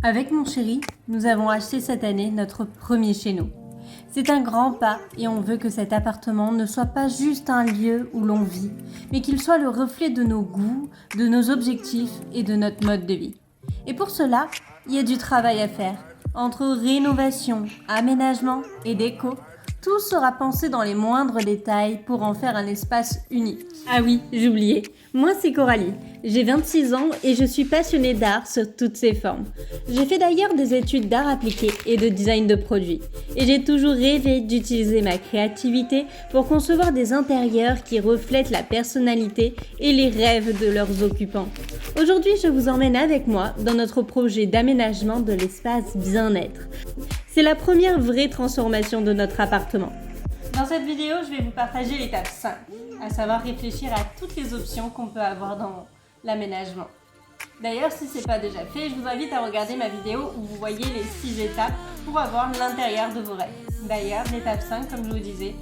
Avec mon chéri, nous avons acheté cette année notre premier chez nous. C'est un grand pas et on veut que cet appartement ne soit pas juste un lieu où l'on vit, mais qu'il soit le reflet de nos goûts, de nos objectifs et de notre mode de vie. Et pour cela, il y a du travail à faire. Entre rénovation, aménagement et déco, tout sera pensé dans les moindres détails pour en faire un espace unique. Ah oui, j'oubliais. Moi, c'est Coralie. J'ai 26 ans et je suis passionnée d'art sur toutes ses formes. J'ai fait d'ailleurs des études d'art appliqué et de design de produits. Et j'ai toujours rêvé d'utiliser ma créativité pour concevoir des intérieurs qui reflètent la personnalité et les rêves de leurs occupants. Aujourd'hui, je vous emmène avec moi dans notre projet d'aménagement de l'espace bien-être. C'est la première vraie transformation de notre appartement. Dans cette vidéo, je vais vous partager l'étape 5, à savoir réfléchir à toutes les options qu'on peut avoir dans l'aménagement. D'ailleurs, si ce n'est pas déjà fait, je vous invite à regarder ma vidéo où vous voyez les 6 étapes pour avoir l'intérieur de vos rêves. D'ailleurs, l'étape 5, comme je vous disais,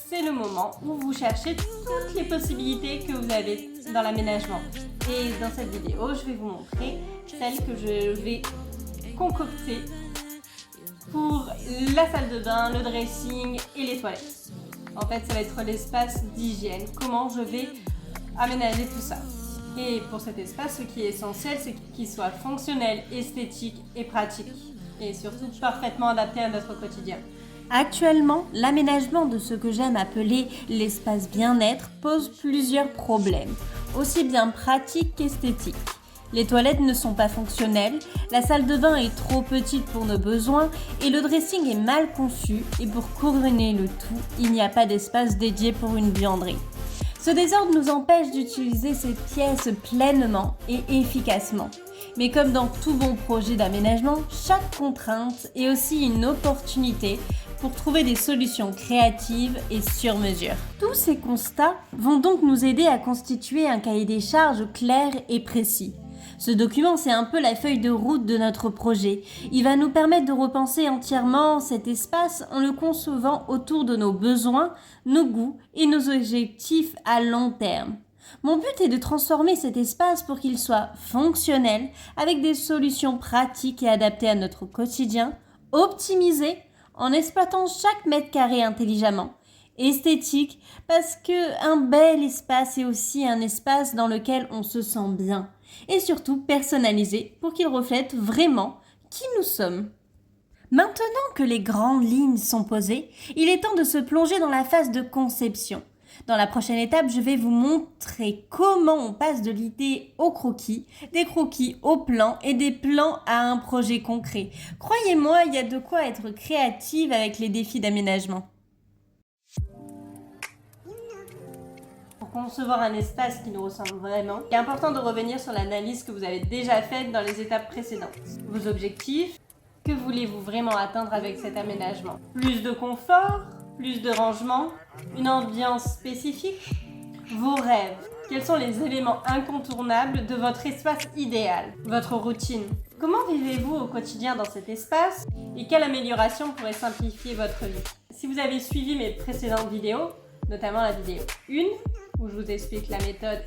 c'est le moment où vous cherchez toutes les possibilités que vous avez dans l'aménagement. Et dans cette vidéo, je vais vous montrer celles que je vais concocter pour la salle de bain, le dressing et les toilettes. En fait, ça va être l'espace d'hygiène, comment je vais aménager tout ça. Et pour cet espace, ce qui est essentiel, c'est qu'il soit fonctionnel, esthétique et pratique. Et surtout parfaitement adapté à notre quotidien. Actuellement, l'aménagement de ce que j'aime appeler l'espace bien-être pose plusieurs problèmes, aussi bien pratiques qu'esthétiques. Les toilettes ne sont pas fonctionnelles, la salle de bain est trop petite pour nos besoins et le dressing est mal conçu et pour couronner le tout, il n'y a pas d'espace dédié pour une buanderie. Ce désordre nous empêche d'utiliser ces pièces pleinement et efficacement. Mais comme dans tout bon projet d'aménagement, chaque contrainte est aussi une opportunité pour trouver des solutions créatives et sur mesure. Tous ces constats vont donc nous aider à constituer un cahier des charges clair et précis. Ce document, c'est un peu la feuille de route de notre projet. Il va nous permettre de repenser entièrement cet espace en le concevant autour de nos besoins, nos goûts et nos objectifs à long terme. Mon but est de transformer cet espace pour qu'il soit fonctionnel, avec des solutions pratiques et adaptées à notre quotidien, optimisé en exploitant chaque mètre carré intelligemment. Esthétique, parce qu'un bel espace est aussi un espace dans lequel on se sent bien. Et surtout personnalisé pour qu'il reflète vraiment qui nous sommes. Maintenant que les grandes lignes sont posées, il est temps de se plonger dans la phase de conception. Dans la prochaine étape, je vais vous montrer comment on passe de l'idée au croquis, des croquis au plan et des plans à un projet concret. Croyez-moi, il y a de quoi être créative avec les défis d'aménagement. Pour concevoir un espace qui nous ressemble vraiment, il est important de revenir sur l'analyse que vous avez déjà faite dans les étapes précédentes. Vos objectifs, que voulez-vous vraiment atteindre avec cet aménagement? Plus de confort? Plus de rangement? Une ambiance spécifique? Vos rêves? Quels sont les éléments incontournables de votre espace idéal? Votre routine? Comment vivez-vous au quotidien dans cet espace? Et quelle amélioration pourrait simplifier votre vie? Si vous avez suivi mes précédentes vidéos, notamment la vidéo 1, où je vous explique la méthode,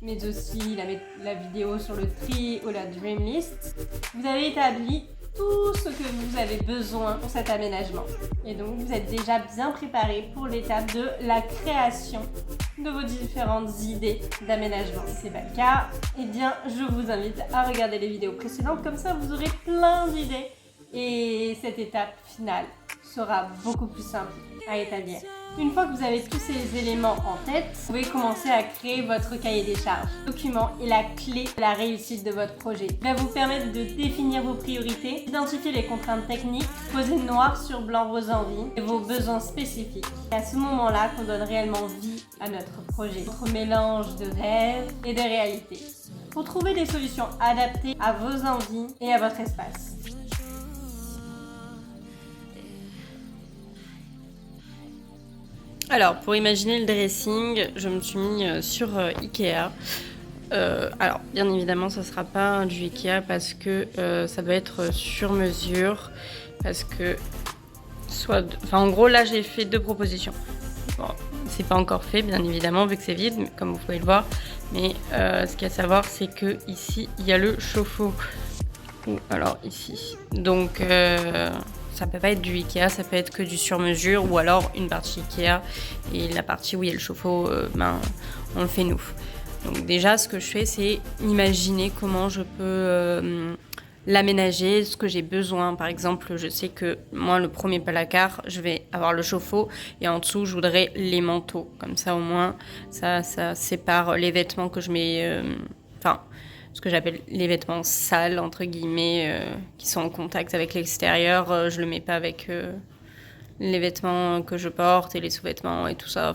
mais aussi la vidéo sur le tri ou la Dream List, vous avez établi tout ce que vous avez besoin pour cet aménagement. Et donc, vous êtes déjà bien préparé pour l'étape de la création de vos différentes idées d'aménagement. Si ce n'est pas le cas, eh bien, je vous invite à regarder les vidéos précédentes, comme ça vous aurez plein d'idées et cette étape finale sera beaucoup plus simple à établir. Une fois que vous avez tous ces éléments en tête, vous pouvez commencer à créer votre cahier des charges. Le document est la clé de la réussite de votre projet. Il va vous permettre de définir vos priorités, d'identifier les contraintes techniques, poser noir sur blanc vos envies et vos besoins spécifiques. C'est à ce moment-là qu'on donne réellement vie à notre projet. Notre mélange de rêves et de réalité. Pour trouver des solutions adaptées à vos envies et à votre espace. Alors, pour imaginer le dressing, je me suis mis sur Ikea. Alors, bien évidemment, ça ne sera pas du Ikea parce que ça doit être sur mesure. Parce que, en gros, là, j'ai fait 2 propositions. Bon, c'est pas encore fait, bien évidemment, vu que c'est vide, comme vous pouvez le voir. Mais ce qu'il y a à savoir, c'est que ici, il y a le chauffe-eau ou alors ici. Donc ça peut pas être du Ikea, ça peut être que du sur-mesure ou alors une partie Ikea et la partie où il y a le chauffe-eau, on le fait nous. Donc déjà, ce que je fais, c'est imaginer comment je peux l'aménager, ce que j'ai besoin. Par exemple, je sais que moi, le premier placard, je vais avoir le chauffe-eau et en dessous, je voudrais les manteaux. Comme ça, au moins, ça sépare les vêtements que je mets... ce que j'appelle les vêtements sales, entre guillemets, qui sont en contact avec l'extérieur. Je le mets pas avec les vêtements que je porte et les sous-vêtements et tout ça.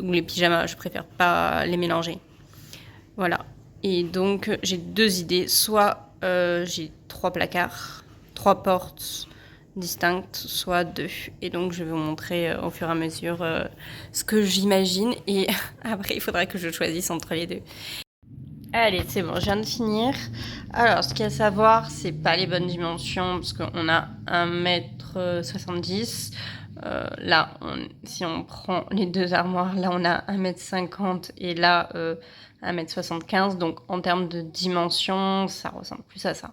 Ou les pyjamas, je préfère pas les mélanger. Voilà. Et donc, j'ai 2 idées. Soit j'ai 3 placards, 3 portes distinctes, soit 2. Et donc, je vais vous montrer au fur et à mesure ce que j'imagine. Et après, il faudra que je choisisse entre les 2. Allez, c'est bon, je viens de finir. Alors, ce qu'il y a à savoir, c'est pas les bonnes dimensions, parce qu'on a 1m70. Là, si on prend les 2 armoires, là, on a 1m50 et là, 1m75. Donc, en termes de dimensions, ça ressemble plus à ça.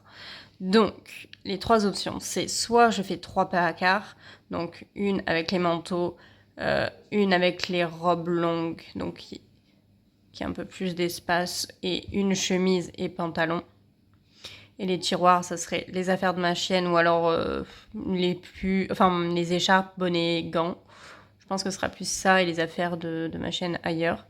Donc, les 3 options, c'est soit je fais 3 placards, donc une avec les manteaux, une avec les robes longues, donc qui a un peu plus d'espace, et une chemise et pantalon. Et les tiroirs, ça serait les affaires de ma chienne ou alors les écharpes, bonnets, gants. Je pense que ce sera plus ça et les affaires de ma chienne ailleurs.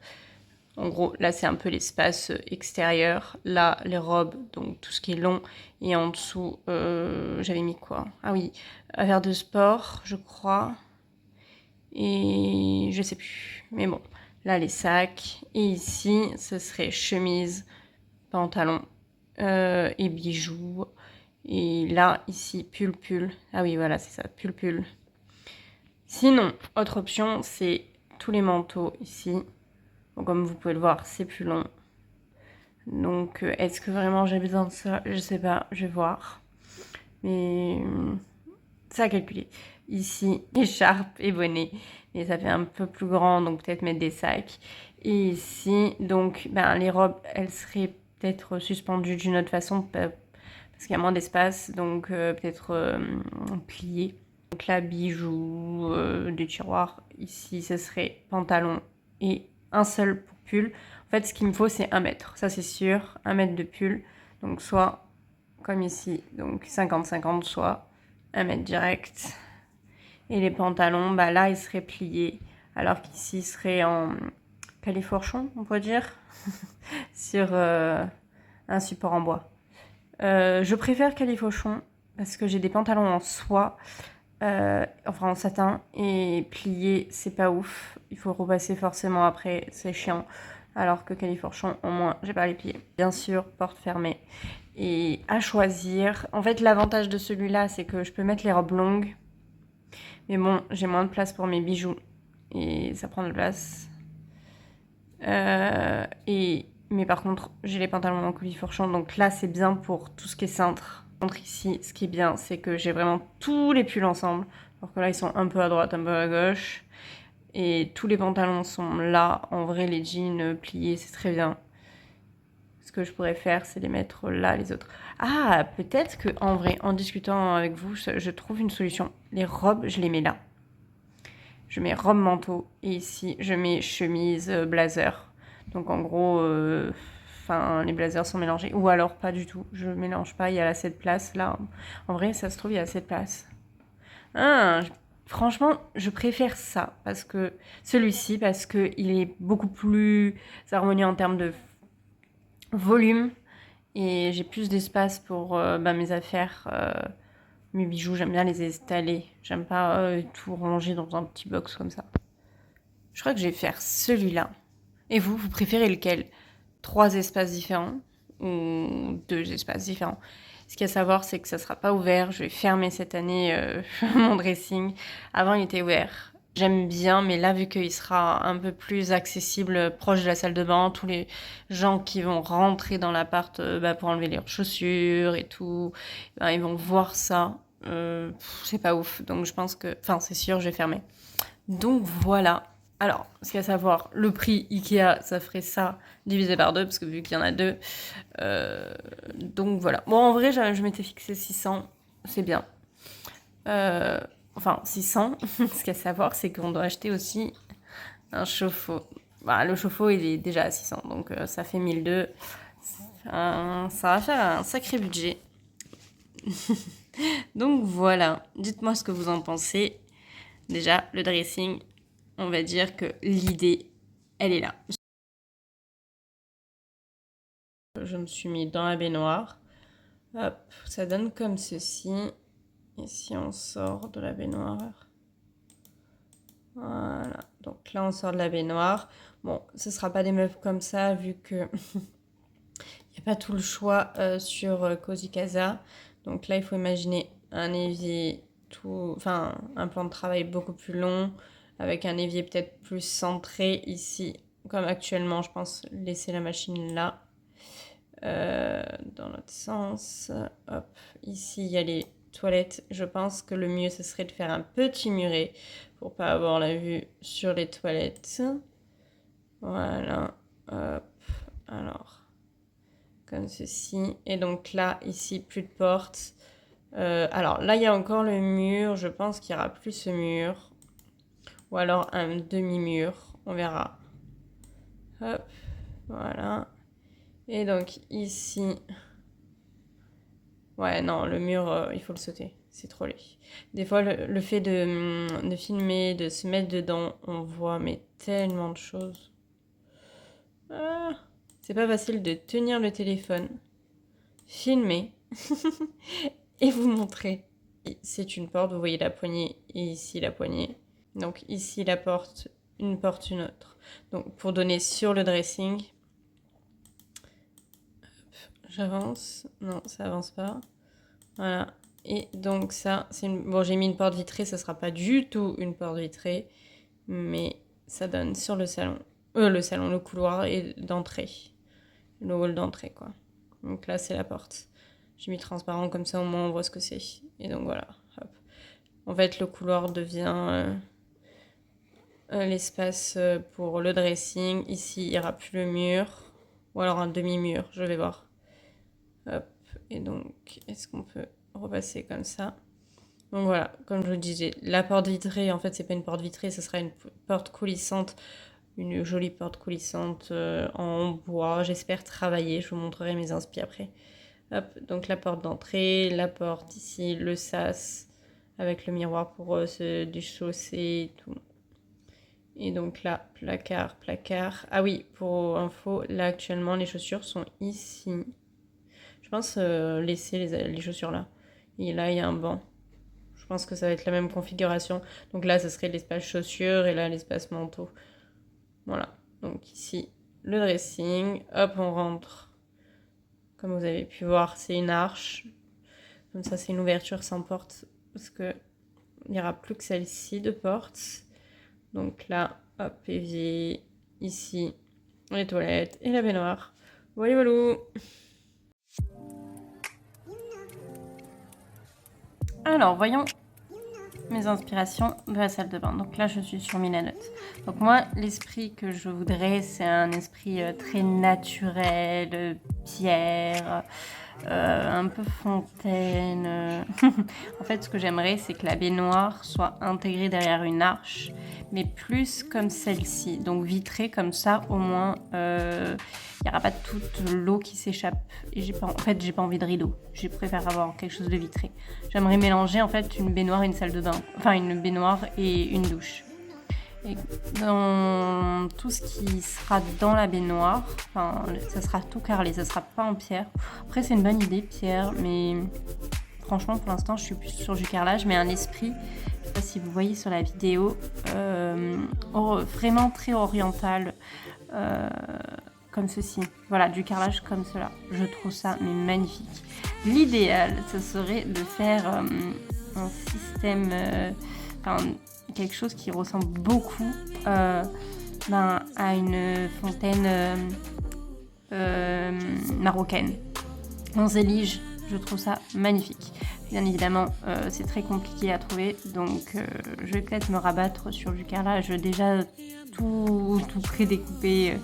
En gros, là, c'est un peu l'espace extérieur. Là, les robes, donc tout ce qui est long. Et en dessous, j'avais mis quoi? Ah oui, affaires de sport, je crois. Et je sais plus. Mais bon, là, les sacs. Et ici, ce serait chemise, pantalon et bijoux. Et là, ici, pull. Ah oui, voilà, c'est ça, pull. Sinon, autre option, c'est tous les manteaux ici. Bon, comme vous pouvez le voir, c'est plus long. Donc, est-ce que vraiment j'ai besoin de ça? Je sais pas, je vais voir. Mais ça à calculer. Ici, écharpe et bonnet. Et ça fait un peu plus grand, donc peut-être mettre des sacs. Et ici, donc, les robes, elles seraient peut-être suspendues d'une autre façon, parce qu'il y a moins d'espace, donc peut-être pliées. Donc là, bijoux, des tiroirs. Ici, ce serait pantalon et un seul pour pull. En fait, ce qu'il me faut, c'est 1 mètre. Ça, c'est sûr. 1 mètre de pull. Donc, soit comme ici, donc 50-50, soit 1 mètre direct. Et les pantalons, là, ils seraient pliés. Alors qu'ici, ils seraient en califourchon, on pourrait dire, sur un support en bois. Je préfère califourchon parce que j'ai des pantalons en soie. En satin, et plié, c'est pas ouf. Il faut repasser forcément après, c'est chiant. Alors que califourchon, au moins, j'ai pas les pliés. Bien sûr, porte fermée. Et à choisir. En fait, l'avantage de celui-là, c'est que je peux mettre les robes longues. Mais bon, j'ai moins de place pour mes bijoux. Et ça prend de la place. Mais par contre, j'ai les pantalons en califourchon. Donc là, c'est bien pour tout ce qui est cintre. Ici, ce qui est bien, c'est que j'ai vraiment tous les pulls ensemble. Alors que là, ils sont un peu à droite, un peu à gauche. Et tous les pantalons sont là. En vrai, les jeans pliés, c'est très bien. Ce que je pourrais faire, c'est les mettre là, les autres. Ah, peut-être que en vrai, en discutant avec vous, je trouve une solution. Les robes, je les mets là. Je mets robe manteau. Et ici, je mets chemise blazer. Donc en gros... les blazers sont mélangés. Ou alors pas du tout. Je mélange pas. Il y a assez de place là. En vrai, ça se trouve, il y a assez de place. Franchement, je préfère ça. Celui-ci, parce qu'il est beaucoup plus harmonieux en termes de volume. Et j'ai plus d'espace pour mes affaires. Mes bijoux, j'aime bien les installer. J'aime pas tout ranger dans un petit box comme ça. Je crois que je vais faire celui-là. Et vous préférez lequel? 3 espaces différents ou 2 espaces différents. Ce qu'il y a à savoir, c'est que ça ne sera pas ouvert. Je vais fermer cette année mon dressing. Avant, il était ouvert. J'aime bien, mais là, vu qu'il sera un peu plus accessible, proche de la salle de bain, tous les gens qui vont rentrer dans l'appart pour enlever leurs chaussures et tout, ils vont voir ça. C'est pas ouf. Donc, je pense que... c'est sûr, je vais fermer. Donc, voilà. Alors, ce qu'il y a à savoir, le prix Ikea, ça ferait ça divisé par 2, parce que vu qu'il y en a 2. Donc voilà. Bon, en vrai, je m'étais fixé 600, c'est bien. Enfin, 600. Ce qu'il y a à savoir, c'est qu'on doit acheter aussi un chauffe-eau. Bah, le chauffe-eau, il est déjà à 600, donc ça fait 1200. Ça va faire un sacré budget. Donc voilà, dites-moi ce que vous en pensez. Déjà, le dressing, on va dire que l'idée, elle est là. Je me suis mis dans la baignoire. Hop, ça donne comme ceci. Et si on sort de la baignoire, voilà. Donc là, on sort de la baignoire. Bon, ce ne sera pas des meubles comme ça, vu que il n'y a pas tout le choix sur Cozy Casa. Donc là, il faut imaginer un évier, enfin, un plan de travail beaucoup plus long, avec un évier peut-être plus centré ici, comme actuellement, je pense, laisser la machine là. Dans l'autre sens, hop, ici il y a les toilettes. Je pense que le mieux ce serait de faire un petit muret pour pas avoir la vue sur les toilettes. Voilà, hop, alors comme ceci. Et donc là, ici, plus de porte. Alors là, il y a encore le mur. Je pense qu'il n'y aura plus ce mur. Ou alors un demi-mur. On verra. Hop, voilà. Et donc ici... Ouais, non, le mur, il faut le sauter. C'est trop laid. Des fois, le fait de filmer, de se mettre dedans, on voit mais tellement de choses. Ah, c'est pas facile de tenir le téléphone, filmer et vous montrer. C'est une porte, vous voyez la poignée et ici la poignée. Donc ici la porte, une autre. Donc pour donner sur le dressing, j'avance. Non, ça avance pas. Voilà. Et donc ça, c'est une... Bon, j'ai mis une porte vitrée, ça sera pas du tout une porte vitrée, mais ça donne sur le salon. Le couloir et d'entrée. Le hall d'entrée, quoi. Donc là, c'est la porte. J'ai mis transparent, comme ça, au moins, on voit ce que c'est. Et donc, voilà. Hop. En fait, le couloir devient l'espace pour le dressing. Ici, il n'y aura plus le mur. Ou alors un demi-mur, je vais voir. Hop. Et donc, est-ce qu'on peut repasser comme ça? Donc voilà, comme je vous disais, la porte vitrée, en fait, c'est pas une porte vitrée, ce sera une porte coulissante. Une jolie porte coulissante en bois. J'espère travailler. Je vous montrerai mes inspi après. Hop, donc la porte d'entrée, la porte ici, le sas avec le miroir pour se déchausser et tout. Et donc là, placard. Ah oui, pour info, là actuellement les chaussures sont ici. Je pense laisser les chaussures là. Et là, il y a un banc. Je pense que ça va être la même configuration. Donc là, ce serait l'espace chaussures et là, l'espace manteau. Voilà, donc ici, le dressing. Hop, on rentre. Comme vous avez pu voir, c'est une arche. Comme ça, c'est une ouverture sans porte. Parce que il n'y aura plus que celle-ci de porte. Donc là, hop, évier. Ici, les toilettes et la baignoire. Voilà, voilà. Alors, voyons mes inspirations de la salle de bain. Donc là, je suis sur Milanote. Donc moi, l'esprit que je voudrais, c'est un esprit très naturel, pierre, un peu fontaine. En fait, ce que j'aimerais, c'est que la baignoire soit intégrée derrière une arche, mais plus comme celle-ci. Donc vitrée comme ça, au moins, il n'y aura pas toute l'eau qui s'échappe. Et j'ai pas envie de rideau. Je préfère avoir quelque chose de vitré. J'aimerais mélanger en fait une baignoire et une salle de bain. Enfin, une baignoire et une douche. Et dans tout ce qui sera dans la baignoire, enfin, ça sera tout carrelé, ça sera pas en pierre. Après, c'est une bonne idée, pierre, mais franchement, pour l'instant, je suis plus sur du carrelage, mais un esprit, je sais pas si vous voyez sur la vidéo, vraiment très oriental, comme ceci. Voilà, du carrelage comme cela. Je trouve ça mais magnifique. L'idéal, ce serait de faire un système, quelque chose qui ressemble beaucoup à une fontaine marocaine. En zélige, je trouve ça magnifique. Bien évidemment, c'est très compliqué à trouver, donc je vais peut-être me rabattre sur du carrelage déjà tout prédécoupé,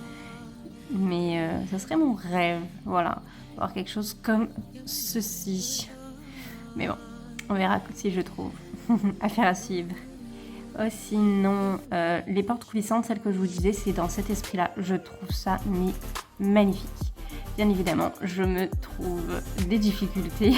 mais ça serait mon rêve, voilà, avoir quelque chose comme ceci. Mais bon, on verra si je trouve. Affaire à suivre. Oh, sinon, les portes coulissantes, celles que je vous disais, c'est dans cet esprit-là. Je trouve ça magnifique. Bien évidemment, je me trouve des difficultés.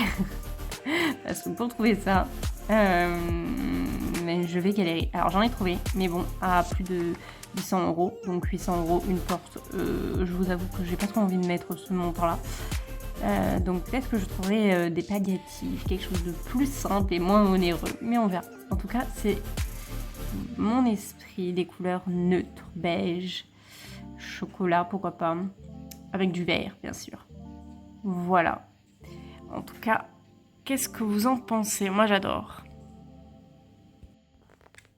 Parce que pour trouver ça, mais je vais galérer. Alors j'en ai trouvé, mais bon, à plus de 800 euros. Donc 800 euros une porte. Je vous avoue que j'ai pas trop envie de mettre ce montant-là. Donc peut-être que je trouverai des palliatifs, quelque chose de plus simple et moins onéreux. Mais on verra. En tout cas, c'est mon esprit, des couleurs neutres, beige, chocolat, pourquoi pas, avec du vert, bien sûr. Voilà. En tout cas, qu'est-ce que vous en pensez? Moi, j'adore.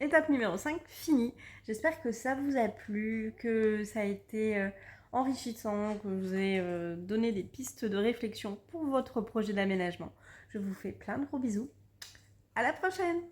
Étape numéro 5, finie. J'espère que ça vous a plu, que ça a été enrichissant, que je vous ai donné des pistes de réflexion pour votre projet d'aménagement. Je vous fais plein de gros bisous. À la prochaine!